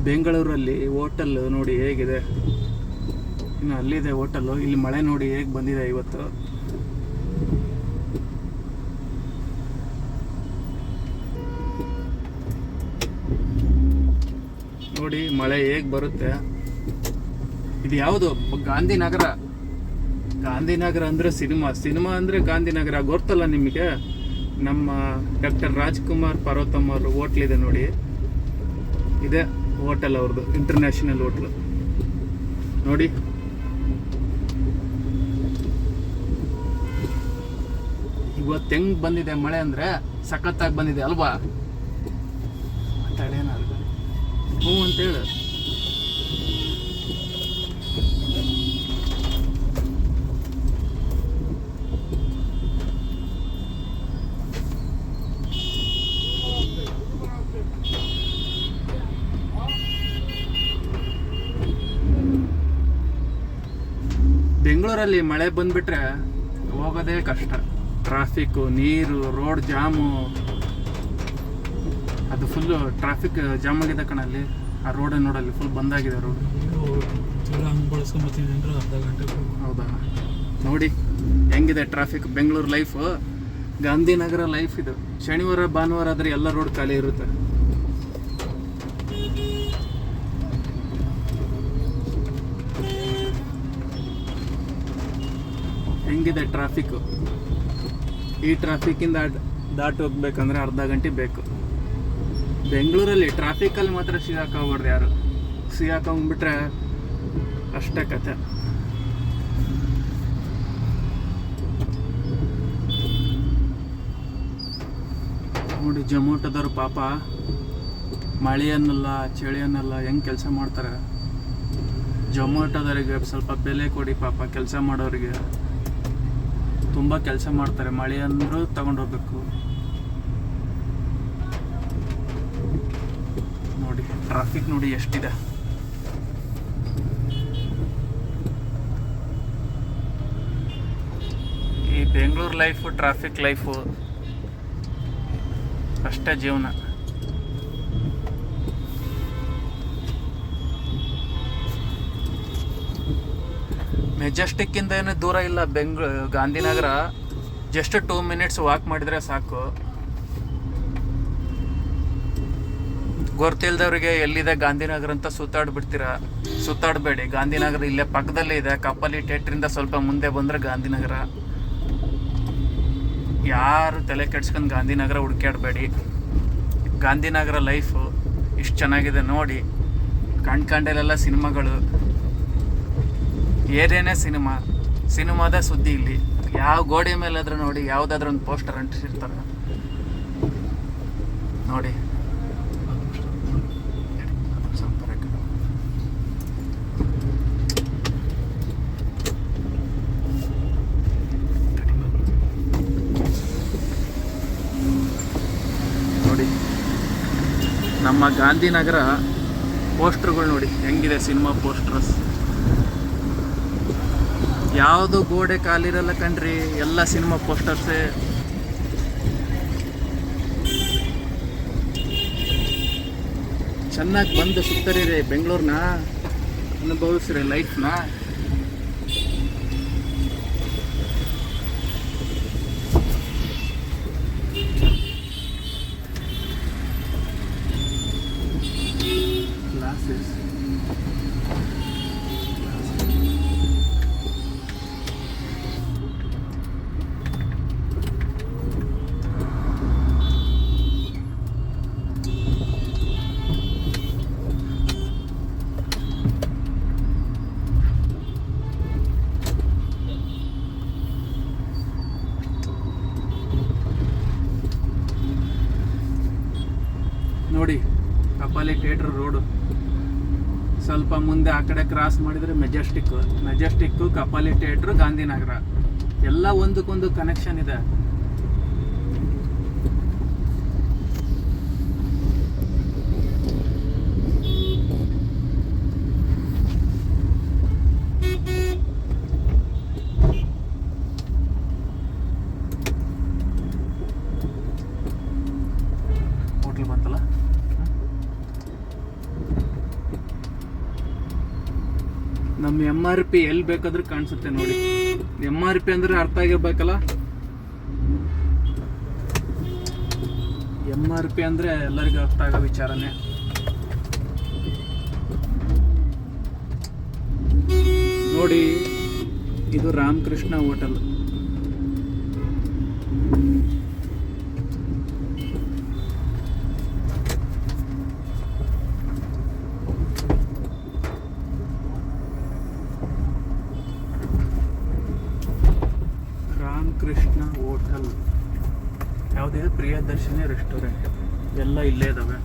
ಬೆಂಗಳೂರಲ್ಲಿ ಹೋಟೆಲ್ ನೋಡಿ ಹೇಗಿದೆ. ಇನ್ನು ಅಲ್ಲಿದೆ ಹೋಟೆಲ್ಲು. ಇಲ್ಲಿ ಮಳೆ ನೋಡಿ ಹೇಗೆ ಬಂದಿದೆ ಇವತ್ತು. ನೋಡಿ ಮಳೆ ಹೇಗೆ ಬರುತ್ತೆ. ಇದು ಯಾವುದು? ಗಾಂಧಿನಗರ. ಗಾಂಧಿನಗರ ಅಂದರೆ ಸಿನಿಮಾ ಅಂದರೆ ಗಾಂಧಿನಗರ ಗೊತ್ತಲ್ಲ ನಿಮಗೆ. ನಮ್ಮ ಡಾಕ್ಟರ್ ರಾಜ್ಕುಮಾರ್ ಪರ್ವತಮ್ ಅವ್ರ ಹೋಟ್ಲಿದೆ ನೋಡಿ. ಇದೆ ಹೋಟೆಲ್ ಅವ್ರದ್ದು, ಇಂಟರ್ನ್ಯಾಷನಲ್ ಹೋಟ್ಲು ನೋಡಿ. ಇವತ್ತು ಹೆಂಗ್ ಬಂದಿದೆ ಮಳೆ ಅಂದರೆ ಸಖತ್ತಾಗಿ ಬಂದಿದೆ ಅಲ್ವಾ? ಮಾತಾಡೇನಾದ್ರು ಹ್ಞೂ ಅಂತೇಳು. ಬೆಂಗಳೂರಲ್ಲಿ ಮಳೆ ಬಂದ್ಬಿಟ್ರೆ ಹೋಗೋದೇ ಕಷ್ಟ. ಟ್ರಾಫಿಕ್ಕು, ನೀರು, ರೋಡ್ ಜಾಮು. ಅದು ಫುಲ್ಲು ಟ್ರಾಫಿಕ್ ಜಾಮ್ ಆಗಿದೆ ಕಣಲ್ಲಿ. ಆ ರೋಡ್ ನೋಡಲ್ಲಿ ಫುಲ್ ಬಂದಾಗಿದೆ ರೋಡ್. ಬಳಸ್ಕೊಂಬತ್ತೀನಿ ಅಂದ್ರೆ ಅರ್ಧ ಗಂಟೆ. ಹೌದಾ? ನೋಡಿ ಹೆಂಗಿದೆ traffic. Bengaluru life, Gandhinagar life ಇದು. ಶನಿವಾರ ಭಾನುವಾರ ಆದರೆ ಎಲ್ಲ ರೋಡ್ ಖಾಲಿ ಇರುತ್ತೆ. ಹೆಂಗಿದೆ ಟ್ರಾಫಿಕ್ಕು. ಈ ಟ್ರಾಫಿಕ್ಕಿಂದ ದಾಟಿ ಹೋಗ್ಬೇಕಂದ್ರೆ ಅರ್ಧ ಗಂಟೆ ಬೇಕು. ಬೆಂಗಳೂರಲ್ಲಿ ಟ್ರಾಫಿಕಲ್ಲಿ ಮಾತ್ರ ಸಿಗಾಕೋಗ್ಬಾರ್ದು ಯಾರು. ಸಿಗಾಕೊಂಡ್ಬಿಟ್ರೆ ಅಷ್ಟೇ ಕತೆ. ನೋಡಿ ಜೊಮೊಟೊದವ್ರು ಪಾಪ ಮಳೆಯನ್ನೆಲ್ಲ ಚಳಿಯನ್ನೆಲ್ಲ ಹೆಂಗೆ ಕೆಲಸ ಮಾಡ್ತಾರೆ. ಜೊಮೊಟೊದವರಿಗೆ ಸ್ವಲ್ಪ ಬೆಲೆ ಕೊಡಿ ಪಾಪ. ಕೆಲಸ ಮಾಡೋರಿಗೆ ತುಂಬ ಕೆಲಸ ಮಾಡ್ತಾರೆ. ಮಳೆ ಅಂದರೂ ತಗೊಂಡೋಗ್ಬೇಕು. ನೋಡಿ ಟ್ರಾಫಿಕ್ ನೋಡಿ ಎಷ್ಟಿದೆ. ಈ ಬೆಂಗಳೂರು ಲೈಫು, ಟ್ರಾಫಿಕ್ ಲೈಫು ಅಷ್ಟೇ ಜೀವನ. ಮೆಜೆಸ್ಟಿಕ್ಕಿಂದ ಏನು ದೂರ ಇಲ್ಲ ಗಾಂಧಿನಗರ. ಜಸ್ಟ್ 2 ಮಿನಿಟ್ಸ್ ವಾಕ್ ಮಾಡಿದರೆ ಸಾಕು. ಗೊತ್ತಿಲ್ದವ್ರಿಗೆ ಎಲ್ಲಿದೆ ಗಾಂಧಿನಗರ ಅಂತ ಸುತ್ತಾಡಬೇಡಿ. ಗಾಂಧಿನಗರ ಇಲ್ಲೇ ಪಕ್ಕದಲ್ಲೇ ಇದೆ. ಕಪ್ಪಲಿ ಥಿಯೇಟ್ರಿಂದ ಸ್ವಲ್ಪ ಮುಂದೆ ಬಂದರೆ ಗಾಂಧಿನಗರ. ಯಾರು ತಲೆ ಕೆಡ್ಸ್ಕೊಂಡು ಗಾಂಧಿನಗರ ಹುಡುಕ್ಯಾಡಬೇಡಿ. ಗಾಂಧಿನಗರ ಲೈಫು ಇಷ್ಟು ಚೆನ್ನಾಗಿದೆ ನೋಡಿ. ಕಂಡಲ್ಲೆಲ್ಲ ಸಿನಿಮಾಗಳು, ಏನೇನೇ ಸಿನಿಮಾದ ಸುದ್ದಿ ಇಲ್ಲಿ. ಯಾವ ಗೋಡೆ ಮೇಲಾದ್ರೂ ನೋಡಿ ಯಾವುದಾದ್ರೂ ಒಂದು ಪೋಸ್ಟರ್ ಅಂಟಿಸಿರ್ತಾರೆ ನೋಡಿ. ನೋಡಿ ನಮ್ಮ ಗಾಂಧಿನಗರ ಪೋಸ್ಟರ್ಗಳು ನೋಡಿ ಹೆಂಗಿದೆ. ಸಿನಿಮಾ ಪೋಸ್ಟರ್ಸ್ ಯಾವುದು ಗೋಡೆ ಖಾಲಿರಲ್ಲ ಕಣ್ರಿ. ಎಲ್ಲ ಸಿನಿಮಾ ಪೋಸ್ಟರ್ಸೇ. ಚೆನ್ನಾಗಿ ಬಂದು ಸುತ್ತರಿರಿ ಬೆಂಗಳೂರನ್ನ, ಅನುಭವಿಸ್ರಿ ಲೈಫ್ನ. ಗ್ಲಾಸಸ್ ನೋಡಿ. ಕಪಾಲಿ ಥಿಯೇಟ್ರ್ ರೋಡು ಸ್ವಲ್ಪ ಮುಂದೆ ಆ ಕಡೆ ಕ್ರಾಸ್ ಮಾಡಿದರೆ ಮೆಜೆಸ್ಟಿಕ್ಕು, ಕಪಾಲಿ ಥಿಯೇಟ್ರು, ಗಾಂಧಿನಗರ ಎಲ್ಲ ಒಂದಕ್ಕೊಂದು ಕನೆಕ್ಷನ್ ಇದೆ. ಹೋಟ್ಲ್ ಬಂತಲ್ಲ. ನಮ್ಮ MRP ಎಲ್ಲಿ ಬೇಕಾದ್ರೂ ಕಾಣಿಸುತ್ತೆ ನೋಡಿ. MRP ಅಂದ್ರೆ ಅರ್ಥ ಆಗಿರ್ಬೇಕಲ್ಲ. MRP ಅಂದ್ರೆ ಎಲ್ಲರಿಗೂ ಅರ್ಥ ಆಗೋ ವಿಚಾರನೇ. ನೋಡಿ, ಇದು ರಾಮಕೃಷ್ಣ ಹೋಟೆಲ್. ರಾಮಕೃಷ್ಣ ಹೋಟೆಲ್ ಯಾವುದೇ ಪ್ರಿಯದರ್ಶಿನಿ ರೆಸ್ಟೋರೆಂಟ್ ಎಲ್ಲ ಇಲ್ಲೇ ಇದಾವೆ.